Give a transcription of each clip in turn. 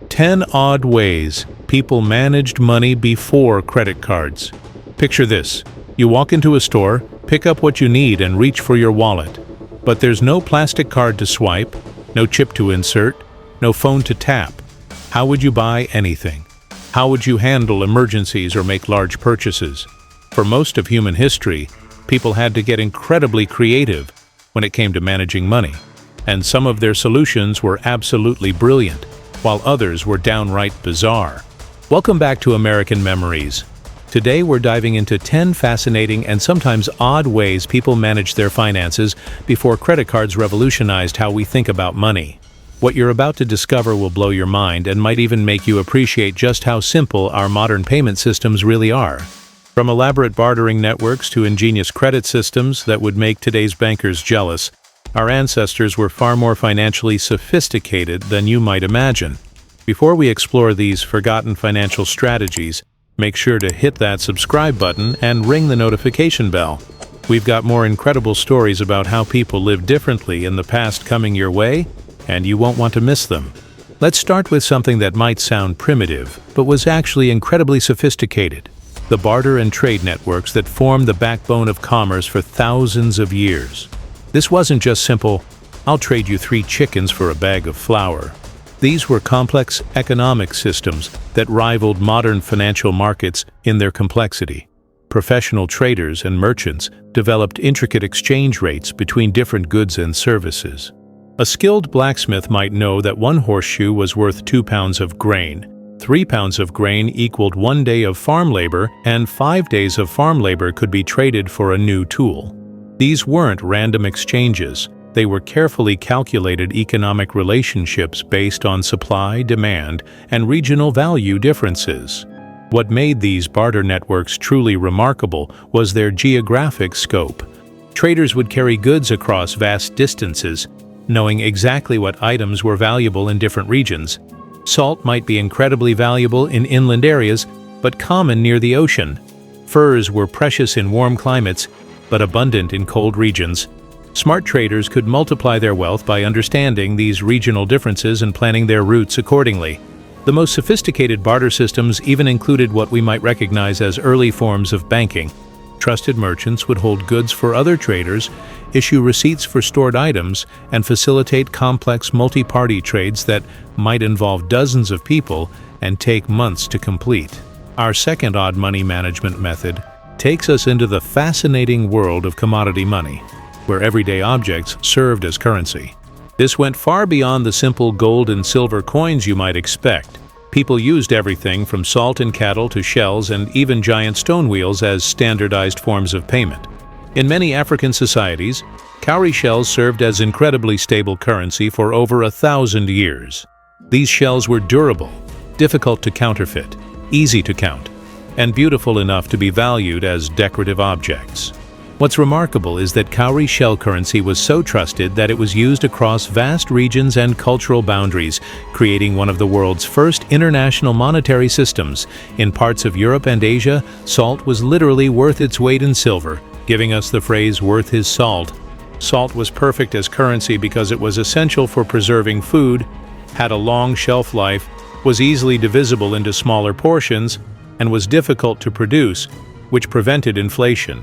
10 odd ways people managed money before credit cards. Picture this. You walk into a store, pick up what you need and reach for your wallet. But there's no plastic card to swipe, no chip to insert, no phone to tap. How would you buy anything? How would you handle emergencies or make large purchases? For most of human history, people had to get incredibly creative when it came to managing money. And some of their solutions were absolutely brilliant, while others were downright bizarre. Welcome back to American Memories. Today we're diving into 10 fascinating and sometimes odd ways people managed their finances before credit cards revolutionized how we think about money. What you're about to discover will blow your mind and might even make you appreciate just how simple our modern payment systems really are. From elaborate bartering networks to ingenious credit systems that would make today's bankers jealous, our ancestors were far more financially sophisticated than you might imagine. Before we explore these forgotten financial strategies, make sure to hit that subscribe button and ring the notification bell. We've got more incredible stories about how people lived differently in the past coming your way, and you won't want to miss them. Let's start with something that might sound primitive, but was actually incredibly sophisticated: the barter and trade networks that formed the backbone of commerce for thousands of years. This wasn't just simple, "I'll trade you 3 chickens for a bag of flour." These were complex economic systems that rivaled modern financial markets in their complexity. Professional traders and merchants developed intricate exchange rates between different goods and services. A skilled blacksmith might know that 1 horseshoe was worth 2 pounds of grain. 3 pounds of grain equaled 1 day of farm labor, and 5 days of farm labor could be traded for a new tool. These weren't random exchanges. They were carefully calculated economic relationships based on supply, demand, and regional value differences. What made these barter networks truly remarkable was their geographic scope. Traders would carry goods across vast distances, knowing exactly what items were valuable in different regions. Salt might be incredibly valuable in inland areas, but common near the ocean. Furs were precious in warm climates, but abundant in cold regions. Smart traders could multiply their wealth by understanding these regional differences and planning their routes accordingly. The most sophisticated barter systems even included what we might recognize as early forms of banking. Trusted merchants would hold goods for other traders, issue receipts for stored items, and facilitate complex multi-party trades that might involve dozens of people and take months to complete. Our second odd money management method takes us into the fascinating world of commodity money, where everyday objects served as currency. This went far beyond the simple gold and silver coins you might expect. People used everything from salt and cattle to shells and even giant stone wheels as standardized forms of payment. In many African societies, cowrie shells served as incredibly stable currency for over 1,000 years. These shells were durable, difficult to counterfeit, easy to count, and beautiful enough to be valued as decorative objects. What's remarkable is that cowrie shell currency was so trusted that it was used across vast regions and cultural boundaries, creating one of the world's first international monetary systems. In parts of Europe and Asia, salt was literally worth its weight in silver, giving us the phrase "worth his salt." Salt was perfect as currency because it was essential for preserving food, had a long shelf life, was easily divisible into smaller portions, and was difficult to produce, which prevented inflation.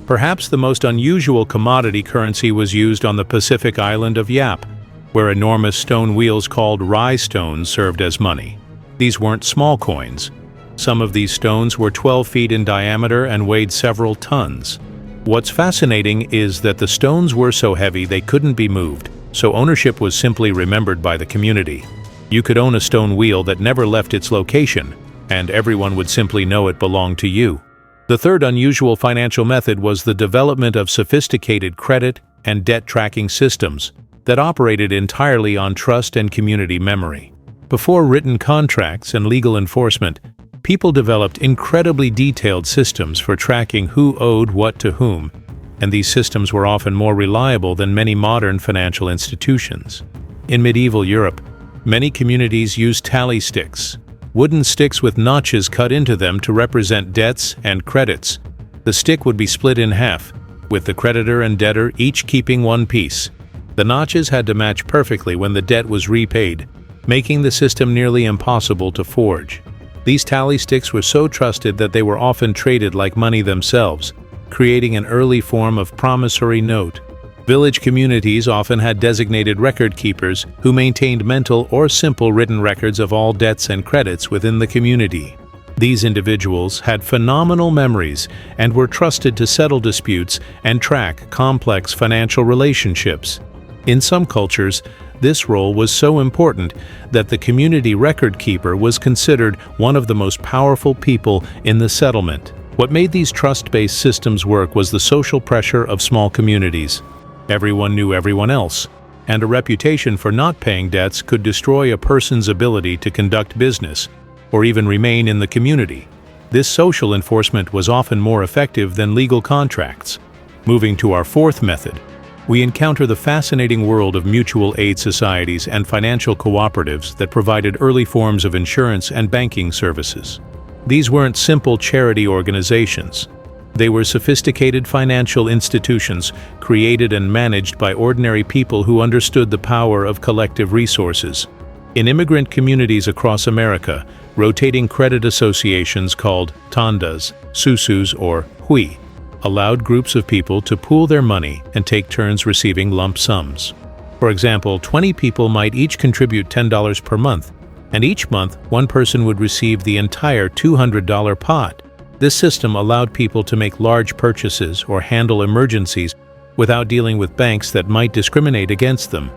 Perhaps the most unusual commodity currency was used on the Pacific island of Yap, where enormous stone wheels called rye stones served as money. These weren't small coins. Some of these stones were 12 feet in diameter and weighed several tons. What's fascinating is that the stones were so heavy they couldn't be moved, so ownership was simply remembered by the community. You could own a stone wheel that never left its location, and everyone would simply know it belonged to you. The third unusual financial method was the development of sophisticated credit and debt tracking systems that operated entirely on trust and community memory. Before written contracts and legal enforcement, people developed incredibly detailed systems for tracking who owed what to whom, and these systems were often more reliable than many modern financial institutions. In medieval Europe, many communities used tally sticks, wooden sticks with notches cut into them to represent debts and credits. The stick would be split in half, with the creditor and debtor each keeping one piece. The notches had to match perfectly when the debt was repaid, making the system nearly impossible to forge. These tally sticks were so trusted that they were often traded like money themselves, creating an early form of promissory note. Village communities often had designated record keepers who maintained mental or simple written records of all debts and credits within the community. These individuals had phenomenal memories and were trusted to settle disputes and track complex financial relationships. In some cultures, this role was so important that the community record keeper was considered one of the most powerful people in the settlement. What made these trust-based systems work was the social pressure of small communities. Everyone knew everyone else, and a reputation for not paying debts could destroy a person's ability to conduct business or even remain in the community. This social enforcement was often more effective than legal contracts. Moving to our fourth method, we encounter the fascinating world of mutual aid societies and financial cooperatives that provided early forms of insurance and banking services. These weren't simple charity organizations. They were sophisticated financial institutions created and managed by ordinary people who understood the power of collective resources. In immigrant communities across America, rotating credit associations called tandas, susus, or hui allowed groups of people to pool their money and take turns receiving lump sums. For example, 20 people might each contribute $10 per month, and each month one person would receive the entire $200 pot. This system allowed people to make large purchases or handle emergencies without dealing with banks that might discriminate against them.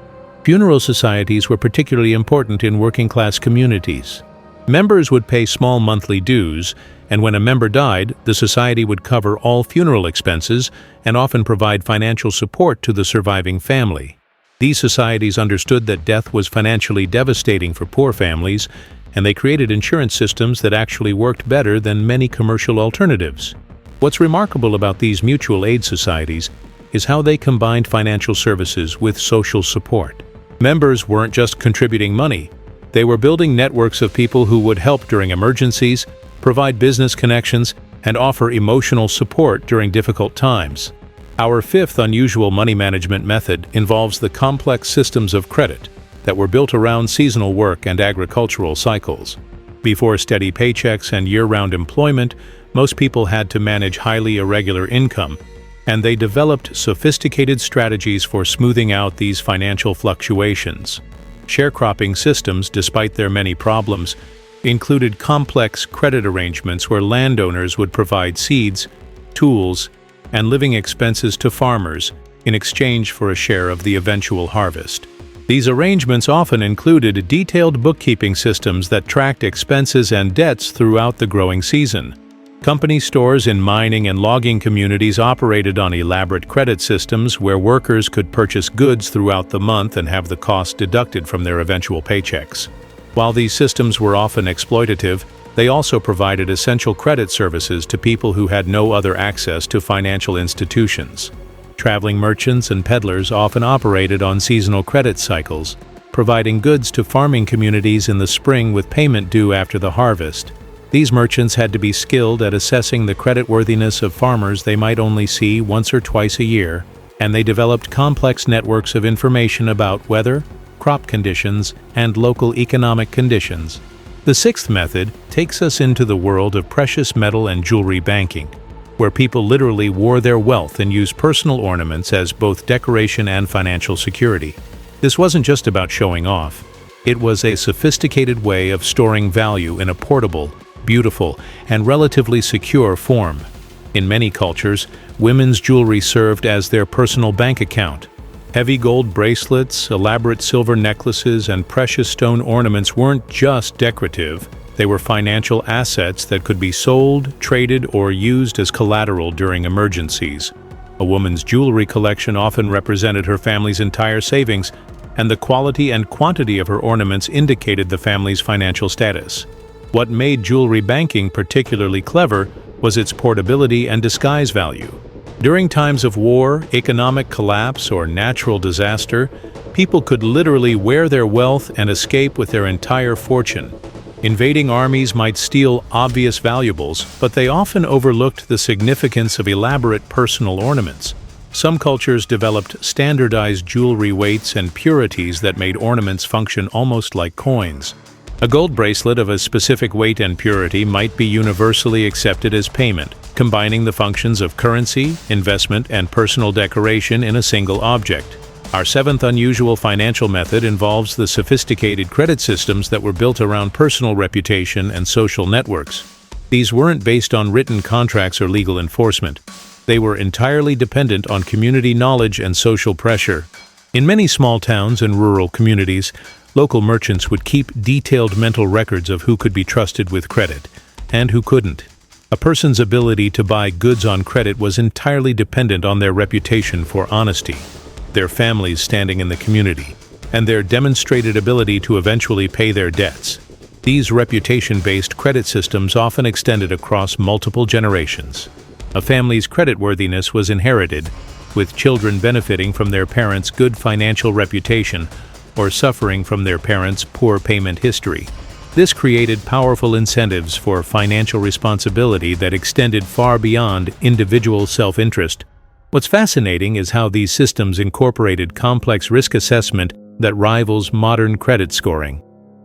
Funeral societies were particularly important in working-class communities. Members would pay small monthly dues, and when a member died, the society would cover all funeral expenses and often provide financial support to the surviving family. These societies understood that death was financially devastating for poor families, and they created insurance systems that actually worked better than many commercial alternatives. What's remarkable about these mutual aid societies is how they combined financial services with social support. Members weren't just contributing money, they were building networks of people who would help during emergencies, provide business connections, and offer emotional support during difficult times. Our fifth unusual money management method involves the complex systems of credit that were built around seasonal work and agricultural cycles. Before steady paychecks and year-round employment, most people had to manage highly irregular income, and they developed sophisticated strategies for smoothing out these financial fluctuations. Sharecropping systems, despite their many problems, included complex credit arrangements where landowners would provide seeds, tools, and living expenses to farmers in exchange for a share of the eventual harvest. These arrangements often included detailed bookkeeping systems that tracked expenses and debts throughout the growing season. Company stores in mining and logging communities operated on elaborate credit systems where workers could purchase goods throughout the month and have the cost deducted from their eventual paychecks. While these systems were often exploitative, they also provided essential credit services to people who had no other access to financial institutions. Traveling merchants and peddlers often operated on seasonal credit cycles, providing goods to farming communities in the spring with payment due after the harvest. These merchants had to be skilled at assessing the creditworthiness of farmers they might only see once or twice a year, and they developed complex networks of information about weather, crop conditions, and local economic conditions. The sixth method takes us into the world of precious metal and jewelry banking, where people literally wore their wealth and used personal ornaments as both decoration and financial security. This wasn't just about showing off. It was a sophisticated way of storing value in a portable, beautiful, and relatively secure form. In many cultures, women's jewelry served as their personal bank account. Heavy gold bracelets, elaborate silver necklaces, and precious stone ornaments weren't just decorative. They were financial assets that could be sold, traded, or used as collateral during emergencies. A woman's jewelry collection often represented her family's entire savings, and the quality and quantity of her ornaments indicated the family's financial status. What made jewelry banking particularly clever was its portability and disguise value. During times of war, economic collapse, or natural disaster, people could literally wear their wealth and escape with their entire fortune. Invading armies might steal obvious valuables, but they often overlooked the significance of elaborate personal ornaments. Some cultures developed standardized jewelry weights and purities that made ornaments function almost like coins. A gold bracelet of a specific weight and purity might be universally accepted as payment, combining the functions of currency, investment, and personal decoration in a single object. Our seventh unusual financial method involves the sophisticated credit systems that were built around personal reputation and social networks. These weren't based on written contracts or legal enforcement. They were entirely dependent on community knowledge and social pressure. In many small towns and rural communities, local merchants would keep detailed mental records of who could be trusted with credit and who couldn't. A person's ability to buy goods on credit was entirely dependent on their reputation for honesty, their families standing in the community, and their demonstrated ability to eventually pay their debts. These reputation-based credit systems often extended across multiple generations. A family's creditworthiness was inherited, with children benefiting from their parents' good financial reputation or suffering from their parents' poor payment history. This created powerful incentives for financial responsibility that extended far beyond individual self-interest. What's fascinating is how these systems incorporated complex risk assessment that rivals modern credit scoring.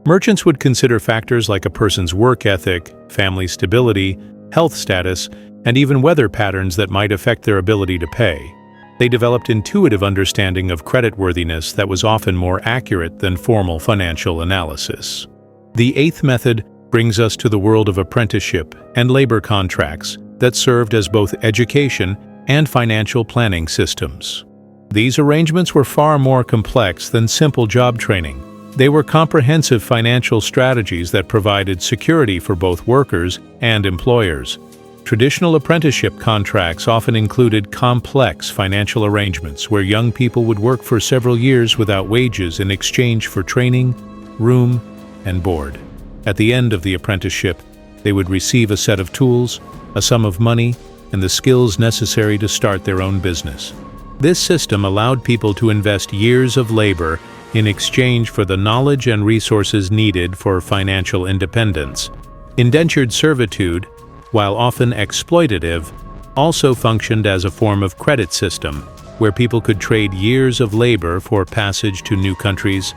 Merchants would consider factors like a person's work ethic, family stability, health status, and even weather patterns that might affect their ability to pay. They developed intuitive understanding of creditworthiness that was often more accurate than formal financial analysis. The eighth method brings us to the world of apprenticeship and labor contracts that served as both education and financial planning systems. These arrangements were far more complex than simple job training. They were comprehensive financial strategies that provided security for both workers and employers. Traditional apprenticeship contracts often included complex financial arrangements where young people would work for several years without wages in exchange for training, room, and board. At the end of the apprenticeship, they would receive a set of tools, a sum of money, and the skills necessary to start their own business. This system allowed people to invest years of labor in exchange for the knowledge and resources needed for financial independence. Indentured servitude, while often exploitative, also functioned as a form of credit system, where people could trade years of labor for passage to new countries,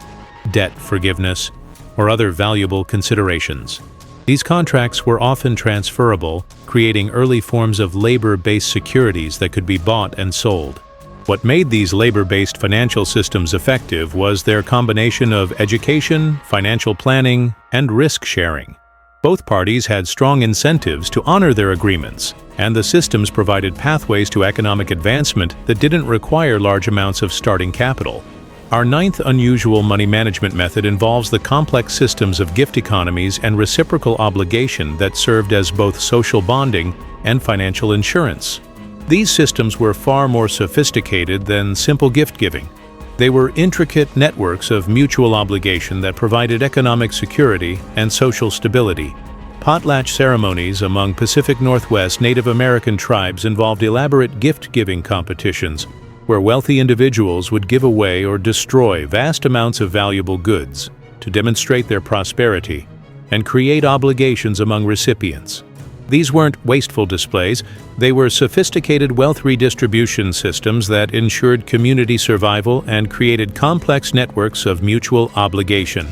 debt forgiveness, or other valuable considerations. These contracts were often transferable, creating early forms of labor-based securities that could be bought and sold. What made these labor-based financial systems effective was their combination of education, financial planning, and risk-sharing. Both parties had strong incentives to honor their agreements, and the systems provided pathways to economic advancement that didn't require large amounts of starting capital. Our ninth unusual money management method involves the complex systems of gift economies and reciprocal obligation that served as both social bonding and financial insurance. These systems were far more sophisticated than simple gift giving. They were intricate networks of mutual obligation that provided economic security and social stability. Potlatch ceremonies among Pacific Northwest Native American tribes involved elaborate gift-giving competitions, where wealthy individuals would give away or destroy vast amounts of valuable goods to demonstrate their prosperity and create obligations among recipients. These weren't wasteful displays, they were sophisticated wealth redistribution systems that ensured community survival and created complex networks of mutual obligation.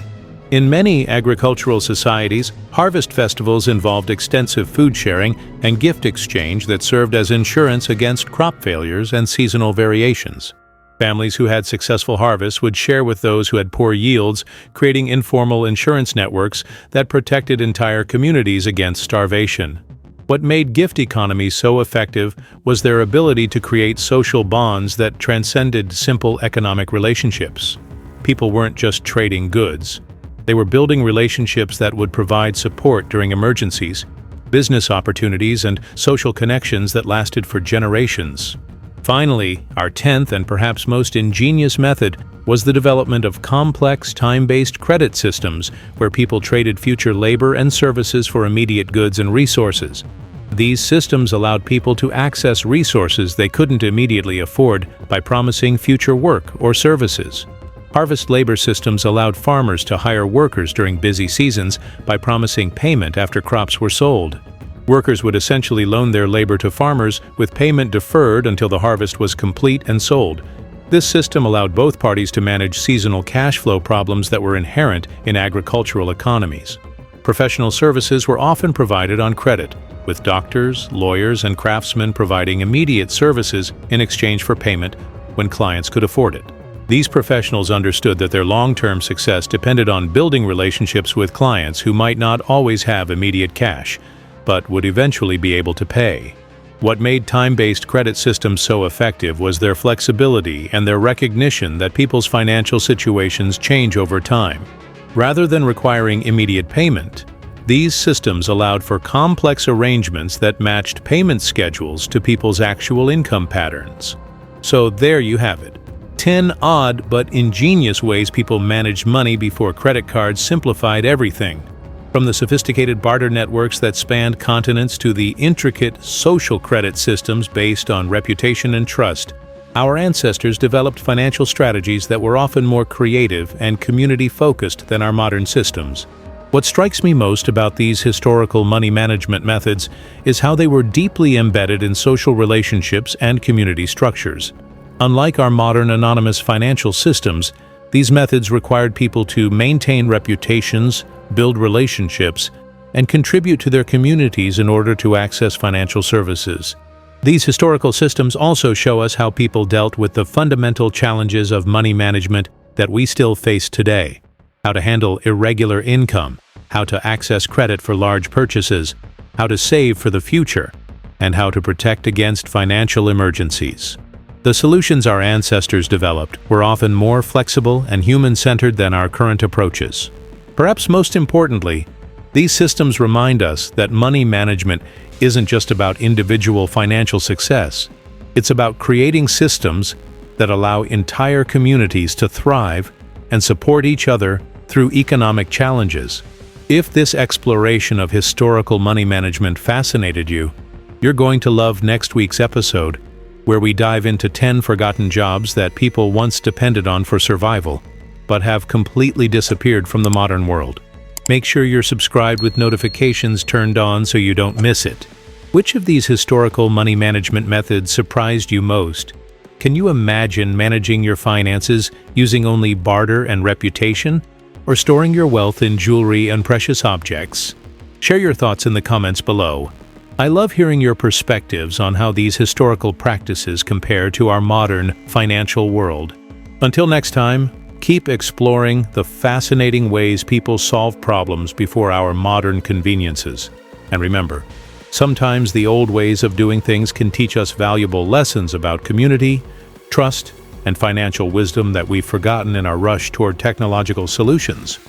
In many agricultural societies, harvest festivals involved extensive food sharing and gift exchange that served as insurance against crop failures and seasonal variations. Families who had successful harvests would share with those who had poor yields, creating informal insurance networks that protected entire communities against starvation. What made gift economies so effective was their ability to create social bonds that transcended simple economic relationships. People weren't just trading goods. They were building relationships that would provide support during emergencies, business opportunities, and social connections that lasted for generations. Finally, our 10th and perhaps most ingenious method was the development of complex time-based credit systems where people traded future labor and services for immediate goods and resources. These systems allowed people to access resources they couldn't immediately afford by promising future work or services. Harvest labor systems allowed farmers to hire workers during busy seasons by promising payment after crops were sold. Workers would essentially loan their labor to farmers, with payment deferred until the harvest was complete and sold. This system allowed both parties to manage seasonal cash flow problems that were inherent in agricultural economies. Professional services were often provided on credit, with doctors, lawyers, and craftsmen providing immediate services in exchange for payment when clients could afford it. These professionals understood that their long-term success depended on building relationships with clients who might not always have immediate cash, but would eventually be able to pay. What made time-based credit systems so effective was their flexibility and their recognition that people's financial situations change over time. Rather than requiring immediate payment, these systems allowed for complex arrangements that matched payment schedules to people's actual income patterns. So there you have it. 10 odd but ingenious ways people managed money before credit cards simplified everything. From the sophisticated barter networks that spanned continents to the intricate social credit systems based on reputation and trust, our ancestors developed financial strategies that were often more creative and community-focused than our modern systems. What strikes me most about these historical money management methods is how they were deeply embedded in social relationships and community structures. Unlike our modern anonymous financial systems, these methods required people to maintain reputations, build relationships, and contribute to their communities in order to access financial services. These historical systems also show us how people dealt with the fundamental challenges of money management that we still face today: how to handle irregular income, how to access credit for large purchases, how to save for the future, and how to protect against financial emergencies. The solutions our ancestors developed were often more flexible and human-centered than our current approaches. Perhaps most importantly, these systems remind us that money management isn't just about individual financial success. It's about creating systems that allow entire communities to thrive and support each other through economic challenges. If this exploration of historical money management fascinated you, you're going to love next week's episode, where we dive into 10 forgotten jobs that people once depended on for survival, but have completely disappeared from the modern world. Make sure you're subscribed with notifications turned on so you don't miss it. Which of these historical money management methods surprised you most? Can you imagine managing your finances using only barter and reputation, or storing your wealth in jewelry and precious objects? Share your thoughts in the comments below. I love hearing your perspectives on how these historical practices compare to our modern financial world. Until next time, keep exploring the fascinating ways people solve problems before our modern conveniences. And remember, sometimes the old ways of doing things can teach us valuable lessons about community, trust, and financial wisdom that we've forgotten in our rush toward technological solutions.